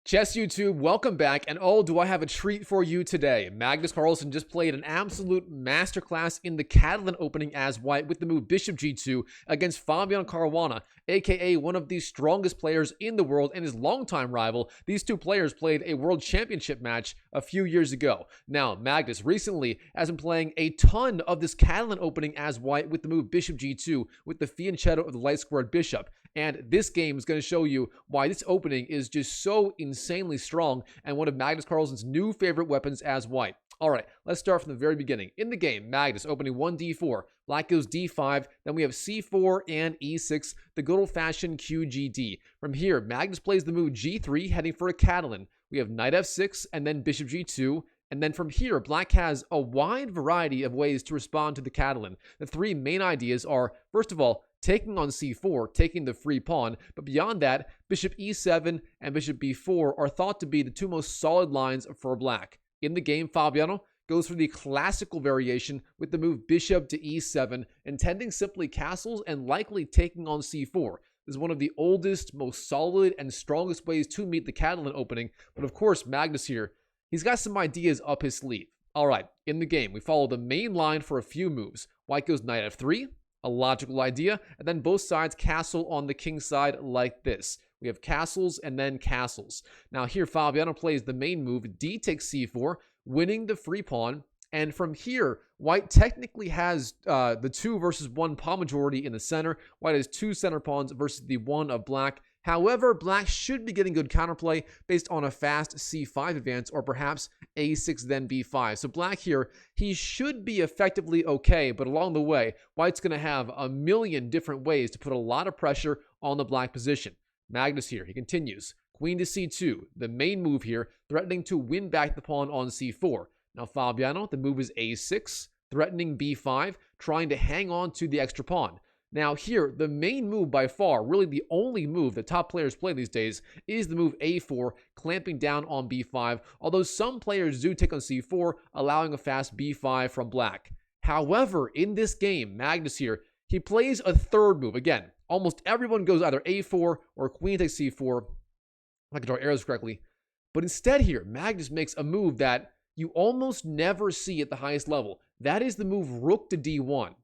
Chess YouTube, welcome back, and oh, do I have a treat for you today. Magnus Carlsen just played an absolute masterclass in the Catalan Opening as white with the move Bishop G2 against Fabiano Caruana, aka one of the strongest players in the world and his longtime rival. These two players played a World Championship match a few years ago. Now, Magnus recently has been playing a ton of this Catalan Opening as white with the move Bishop G2 with the fianchetto of the light squared bishop. And this game is going to show you why this opening is just so insanely strong and one of Magnus Carlsen's new favorite weapons as white. All right, let's start from the very beginning. In the game, Magnus opening 1d4, black goes d5, then we have c4 and e6, the good old-fashioned QGD. From here, Magnus plays the move g3, heading for a Catalan. We have knight f6 and then bishop g2. And then from here, black has a wide variety of ways to respond to the Catalan. The three main ideas are, first of all, taking on c4, taking the free pawn, but beyond that, bishop e7 and bishop b4 are thought to be the two most solid lines for black. In the game, Fabiano goes for the classical variation with the move bishop to e7, intending simply castles and likely taking on c4. This is one of the oldest, most solid, and strongest ways to meet the Catalan Opening, but of course, Magnus here, he's got some ideas up his sleeve. All right, in the game, we follow the main line for a few moves. White goes knight f3, a logical idea, and then both sides castle on the king side like this. We have castles and then castles. Now here, Fabiano plays the main move, d takes c4, winning the free pawn, and from here, white technically has the 2 versus 1 pawn majority in the center. White has 2 center pawns versus the 1 of black. However, black should be getting good counterplay based on a fast c5 advance or perhaps a6 then b5. So black here, he should be effectively okay, but along the way, white's going to have a million different ways to put a lot of pressure on the black position. Magnus here, he continues. Queen to c2, the main move here, threatening to win back the pawn on c4. Now Fabiano, the move is a6, threatening b5, trying to hang on to the extra pawn. Now here, the main move by far, really the only move that top players play these days, is the move a4, clamping down on b5, although some players do take on c4, allowing a fast b5 from black. However, in this game, Magnus here, he plays a third move. Again, almost everyone goes either a4 or queen takes c4, if I can draw arrows correctly. But instead here, Magnus makes a move that you almost never see at the highest level. That is the move rook to d1.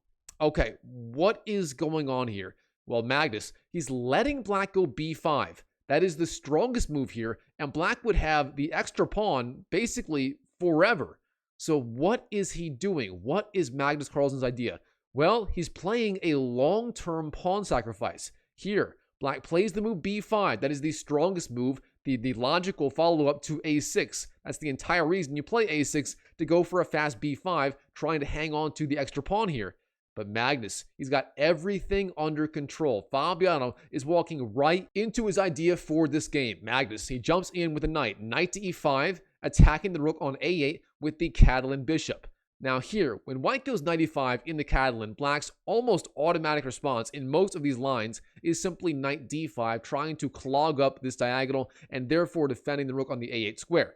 Okay, what is going on here? Well, Magnus, he's letting black go b5. That is the strongest move here, and black would have the extra pawn basically forever. So what is he doing? What is Magnus Carlsen's idea? Well, he's playing a long-term pawn sacrifice. Here, black plays the move b5. That is the strongest move, the logical follow-up to a6. That's the entire reason you play a6, to go for a fast b5, trying to hang on to the extra pawn here. But Magnus, he's got everything under control. Fabiano is walking right into his idea for this game. Magnus, he jumps in with a knight to e5, attacking the rook on a8 with the Catalan bishop. Now here, when white goes knight e5 in the Catalan, black's almost automatic response in most of these lines is simply knight d5, trying to clog up this diagonal and therefore defending the rook on the a8 square.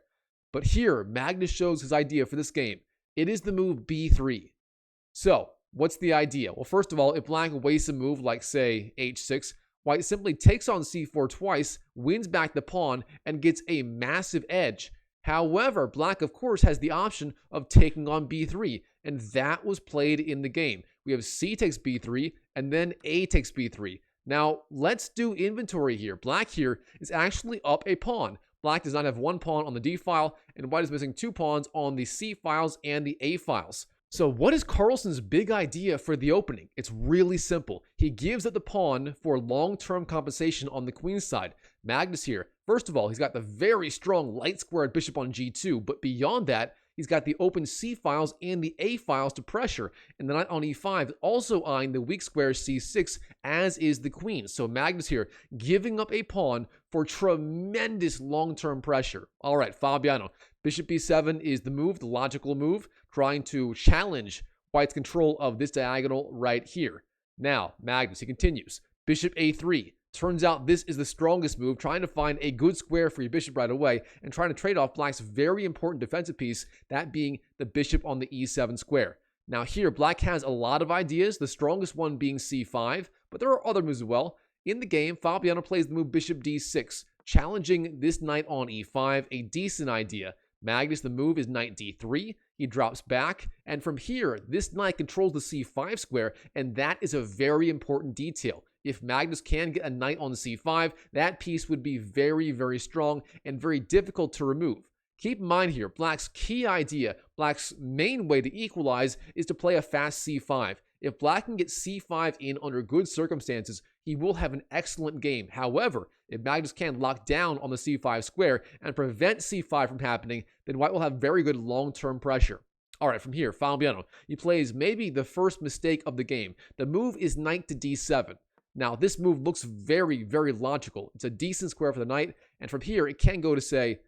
But here, Magnus shows his idea for this game. It is the move b3. So, what's the idea? Well, first of all, if black wastes a move like, say, h6, white simply takes on c4 twice, wins back the pawn, and gets a massive edge. However, black, of course, has the option of taking on b3, and that was played in the game. We have c takes b3, and then a takes b3. Now, let's do inventory here. Black here is actually up a pawn. Black does not have 1 pawn on the d file, and white is missing 2 pawns on the c files and the a files. So what is Carlsen's big idea for the opening? It's really simple. He gives up the pawn for long-term compensation on the queen side. Magnus here, first of all, he's got the very strong light squared bishop on g2, but beyond that, he's got the open c files and the a files to pressure, and the knight on e5 also eyeing the weak square c6, as is the queen. So Magnus here, giving up a pawn for tremendous long-term pressure. All right, Fabiano, bishop b7 is the move, the logical move, trying to challenge white's control of this diagonal right here. Now, Magnus, he continues. Bishop a3. Turns out this is the strongest move, trying to find a good square for your bishop right away and trying to trade off black's very important defensive piece, that being the bishop on the e7 square. Now here, black has a lot of ideas, the strongest one being c5, but there are other moves as well. In the game, Fabiano plays the move bishop d6, challenging this knight on e5, a decent idea. Magnus, the move is knight d3. He drops back, and from here, this knight controls the c5 square, and that is a very important detail. If Magnus can get a knight on c5, that piece would be very, very strong and very difficult to remove. Keep in mind here, Black's key idea, Black's main way to equalize is to play a fast c5. If Black can get c5 in under good circumstances, he will have an excellent game. However, if Magnus can lock down on the c5 square and prevent c5 from happening, then White will have very good long-term pressure. All right, from here, Fabiano, he plays maybe the first mistake of the game. The move is knight to d7. Now, this move looks very, very logical. It's a decent square for the knight, and from here, it can go to, say,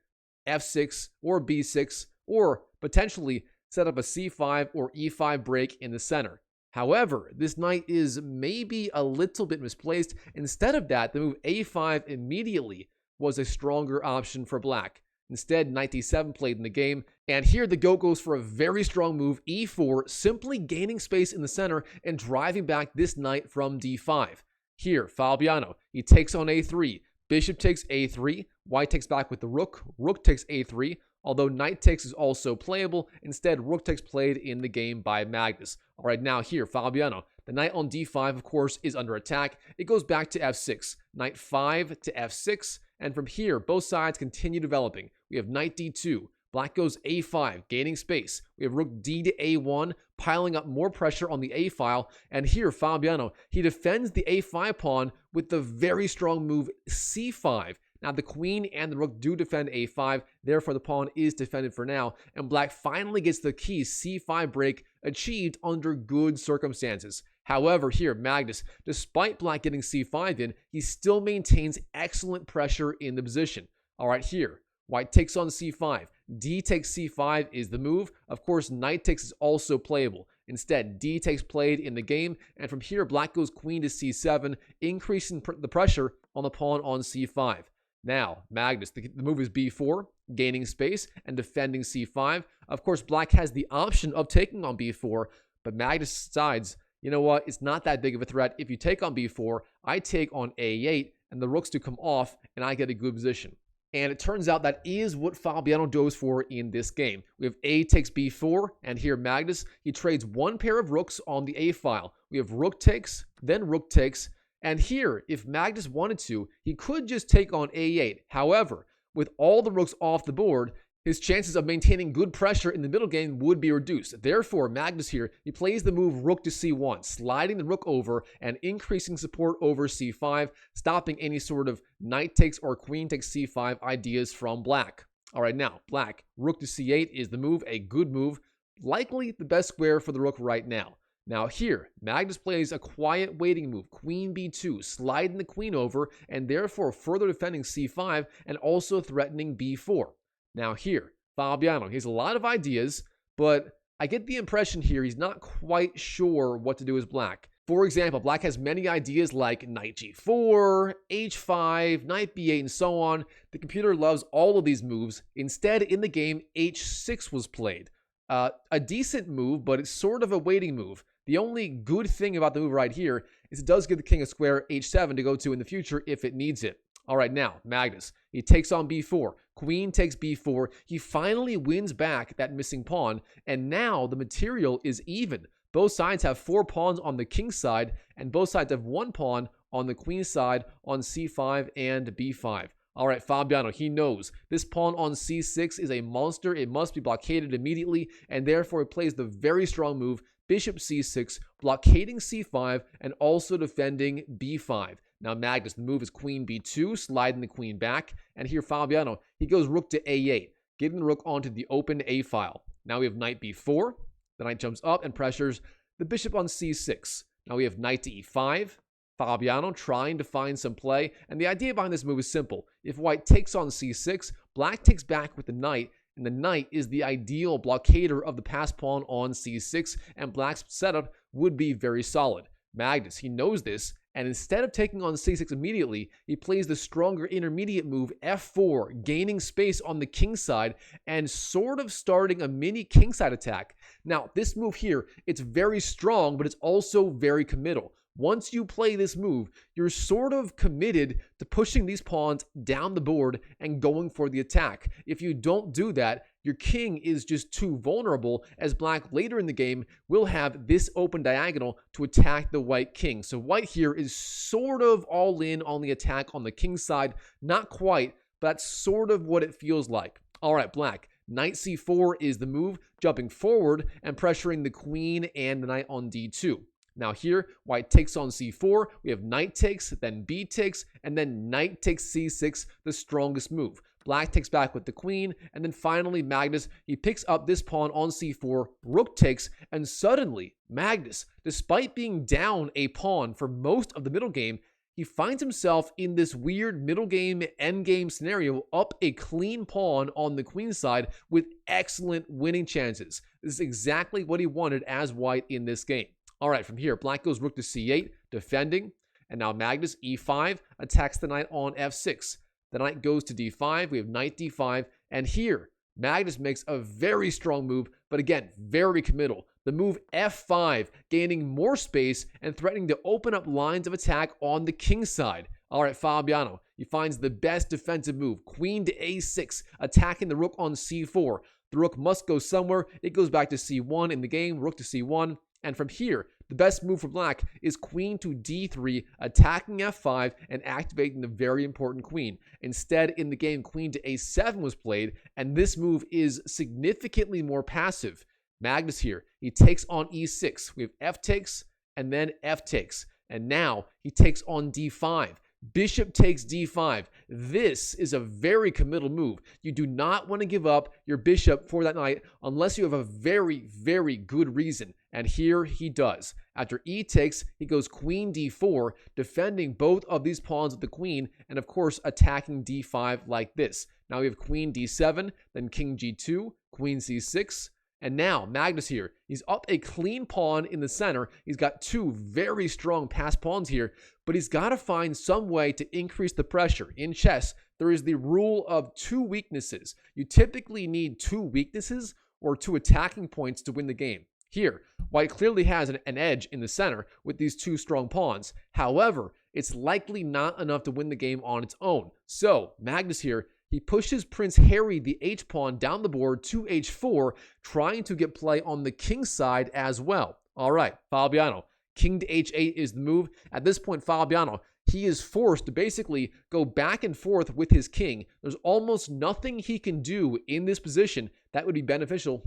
f6 or b6, or potentially set up a c5 or e5 break in the center. However, this knight is maybe a little bit misplaced. Instead of that, the move a5 immediately was a stronger option for Black. Instead, knight d7 played in the game, and here the goat goes for a very strong move, e4, simply gaining space in the center and driving back this knight from d5. Here, Fabiano, he takes on a3, bishop takes a3, white takes back with the rook, rook takes a3, although knight takes is also playable. Instead, rook takes played in the game by Magnus. All right, now here, Fabiano, the knight on d5, of course, is under attack. It goes back to f6, knight 5 to f6, and from here, both sides continue developing. We have knight d2, Black goes a5, gaining space. We have rook d to a1, piling up more pressure on the a file. And here, Fabiano, he defends the a5 pawn with the very strong move c5. Now, the queen and the rook do defend a5, therefore the pawn is defended for now, and Black finally gets the key c5 break achieved under good circumstances. However, here, Magnus, despite Black getting c5 in, he still maintains excellent pressure in the position. All right, here, White takes on c5. D takes c5 is the move. Of course, knight takes is also playable. Instead, D takes played in the game, and from here, Black goes queen to c7, increasing the pressure on the pawn on c5. Now, Magnus, the move is b4, gaining space and defending c5. Of course, Black has the option of taking on b4, but Magnus decides, you know what, it's not that big of a threat. If you take on b4, I take on a8, and the rooks do come off, and I get a good position. And it turns out that is what Fabiano goes for in this game. We have a takes b4, and here Magnus, he trades one pair of rooks on the a file. We have rook takes, then rook takes, and here, if Magnus wanted to, he could just take on a8. However, with all the rooks off the board, his chances of maintaining good pressure in the middle game would be reduced. Therefore, Magnus here, he plays the move rook to c1, sliding the rook over and increasing support over c5, stopping any sort of knight takes or queen takes c5 ideas from Black. All right, now, Black, rook to c8 is the move, a good move, likely the best square for the rook right now. Now here, Magnus plays a quiet waiting move, queen b2, sliding the queen over and therefore further defending c5 and also threatening b4. Now here, Fabiano, he has a lot of ideas, but I get the impression here he's not quite sure what to do as Black. For example, Black has many ideas like knight g4, h5, knight b8, and so on. The computer loves all of these moves. Instead, in the game, h6 was played. A decent move, but it's sort of a waiting move. The only good thing about the move right here is it does give the king a square h7 to go to in the future if it needs it. All right, now, Magnus, he takes on b4. Queen takes b4. He finally wins back that missing pawn, and now the material is even. Both sides have 4 pawns on the king side, and both sides have 1 pawn on the queen side on c5 and b5. All right, Fabiano, he knows this pawn on c6 is a monster. It must be blockaded immediately, and therefore he plays the very strong move, bishop c6, blockading c5, and also defending b5. Now, Magnus, the move is queen b2, sliding the queen back. And here, Fabiano, he goes rook to a8, getting the rook onto the open a file. Now we have knight b4. The knight jumps up and pressures the bishop on c6. Now we have knight to e5. Fabiano trying to find some play. And the idea behind this move is simple. If White takes on c6, Black takes back with the knight, and the knight is the ideal blockader of the passed pawn on c6, and Black's setup would be very solid. Magnus, he knows this, and instead of taking on c6 immediately, he plays the stronger intermediate move f4, gaining space on the king side and sort of starting a mini kingside attack. Now, this move here, it's very strong, but it's also very committal. once you play this move, you're sort of committed to pushing these pawns down the board and going for the attack. If you don't do that, your king is just too vulnerable, as black later in the game will have this open diagonal to attack the white king. So white here is sort of all in on the attack on the king side. Not quite, but that's sort of what it feels like. All right, black. Knight c4 is the move, jumping forward and pressuring the queen and the knight on d2. Now here, white takes on c4, we have knight takes, then b takes, and then knight takes c6, the strongest move. Black takes back with the queen, and then finally Magnus, he picks up this pawn on c4, rook takes, and suddenly Magnus, despite being down a pawn for most of the middle game, he finds himself in this weird middle game, end game scenario, up a clean pawn on the queen side with excellent winning chances. This is exactly what he wanted as white in this game. All right, from here, black goes rook to c8, defending, and now Magnus, e5, attacks the knight on f6. The knight goes to d5, we have knight d5, and here, Magnus makes a very strong move, but again, very committal. The move f5, gaining more space and threatening to open up lines of attack on the king side. All right, Fabiano, he finds the best defensive move, queen to a6, attacking the rook on c4. The rook must go somewhere. It goes back to c1 in the game, rook to c1. And from here, the best move for black is queen to d3, attacking f5 and activating the very important queen. Instead, in the game, queen to a7 was played, and this move is significantly more passive. Magnus here, he takes on e6. We have f takes, and then f takes. And now, he takes on d5. Bishop takes d5. This is a very committal move. You do not want to give up your bishop for that knight unless you have a very, very good reason. And here he does. After e takes, he goes queen d4, defending both of these pawns with the queen, and of course attacking d5 like this. Now we have queen d7, then king g2, queen c6, and now Magnus here, he's up a clean pawn in the center. He's got two very strong passed pawns here, but he's got to find some way to increase the pressure. In chess, there is the rule of two weaknesses. You typically need two weaknesses or two attacking points to win the game. Here, white clearly has an edge in the center with these two strong pawns. However, it's likely not enough to win the game on its own. So, Magnus here, he pushes Prince Harry, the h-pawn, down the board to h4, trying to get play on the king side as well. All right, Fabiano, king to h8 is the move. At this point, Fabiano, he is forced to basically go back and forth with his king. There's almost nothing he can do in this position that would be beneficial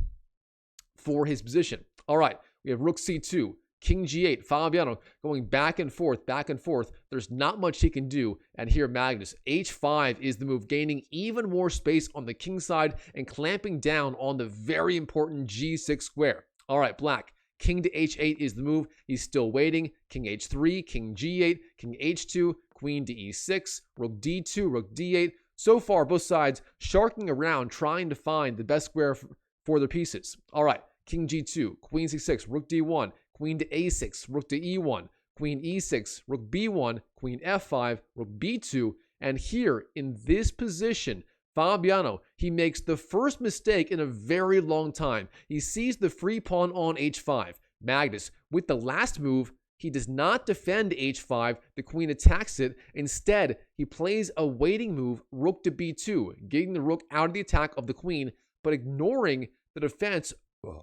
for his position. All right, we have rook c2, king g8, Fabiano going back and forth, back and forth. There's not much he can do. And here Magnus, h5 is the move, gaining even more space on the king side and clamping down on the very important g6 square. All right, black, king to h8 is the move. He's still waiting. King h3, king g8, king h2, queen to e6, rook d2, rook d8. So far, both sides sharking around, trying to find the best square for their pieces. All right, king g2, queen c6, rook d1, queen to a6, rook to e1, queen e6, rook b1, queen f5, rook b2. And here, in this position, Fabiano, he makes the first mistake in a very long time. He sees the free pawn on h5. Magnus, with the last move, he does not defend h5. The queen attacks it. Instead, he plays a waiting move, rook to b2, getting the rook out of the attack of the queen, but ignoring the defense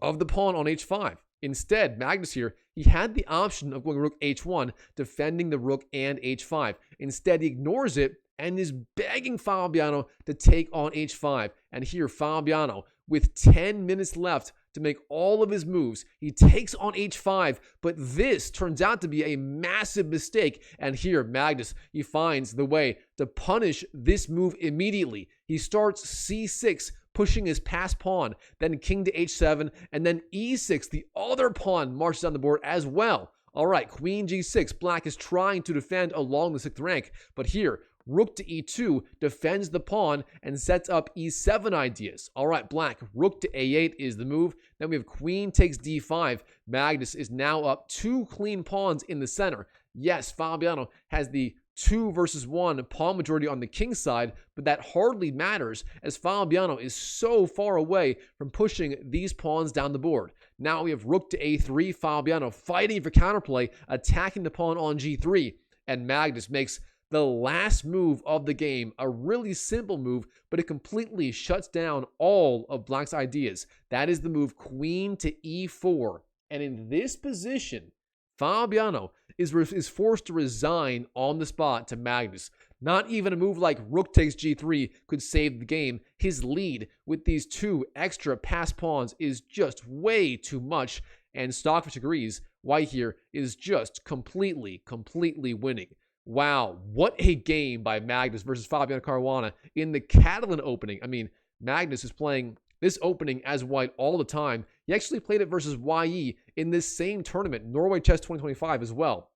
of the pawn on h5. Instead, Magnus here, he had the option of going rook h1, defending the rook and h5. Instead, he ignores it and is begging Fabiano to take on h5. And here, Fabiano, with 10 minutes left to make all of his moves, he takes on h5, but this turns out to be a massive mistake. And here, Magnus, he finds the way to punish this move immediately. He starts c6, pushing his passed pawn, then king to h7, and then e6, the other pawn marches down the board as well. All right, queen g6, black is trying to defend along the 6th rank, but here, rook to e2 defends the pawn and sets up e7 ideas. All right, black, rook to a8 is the move. Then we have queen takes d5. Magnus is now up 2 clean pawns in the center. Yes, Fabiano has the 2 versus 1 pawn majority on the king side, but that hardly matters as Fabiano is so far away from pushing these pawns down the board. Now we have rook to a3, Fabiano fighting for counterplay, attacking the pawn on g3, and Magnus makes the last move of the game, a really simple move, but it completely shuts down all of Black's ideas. That is the move queen to e4. And in this position, Fabiano is forced to resign on the spot to Magnus. Not even a move like rook takes g3 could save the game. His lead with these 2 extra pass pawns is just way too much, and Stockfish agrees. White here is just completely winning. Wow, what a game by Magnus versus Fabiano Caruana in the Catalan Opening. I mean, Magnus is playing this opening as white all the time. He actually played it versus Wei Yi in this same tournament, Norway Chess 2025 as well.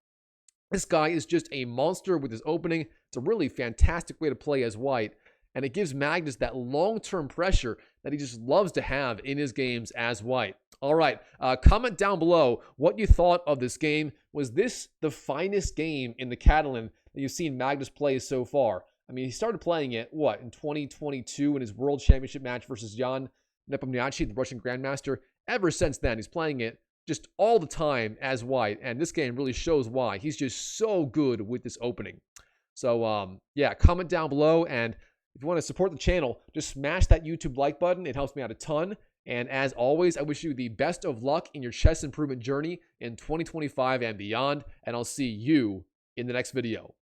This guy is just a monster with his opening. It's a really fantastic way to play as white, and it gives Magnus that long-term pressure that he just loves to have in his games as white. All right, comment down below what you thought of this game. Was this the finest game in the Catalan that you've seen Magnus play so far? I mean, he started playing it, in 2022 in his World Championship match versus Jan Nepomniachtchi, the Russian Grandmaster. Ever since then, he's playing it just all the time as white, and this game really shows why. He's just so good with this opening. So, yeah, comment down below, and if you want to support the channel, just smash that YouTube like button. It helps me out a ton. And as always, I wish you the best of luck in your chess improvement journey in 2025 and beyond, and I'll see you in the next video.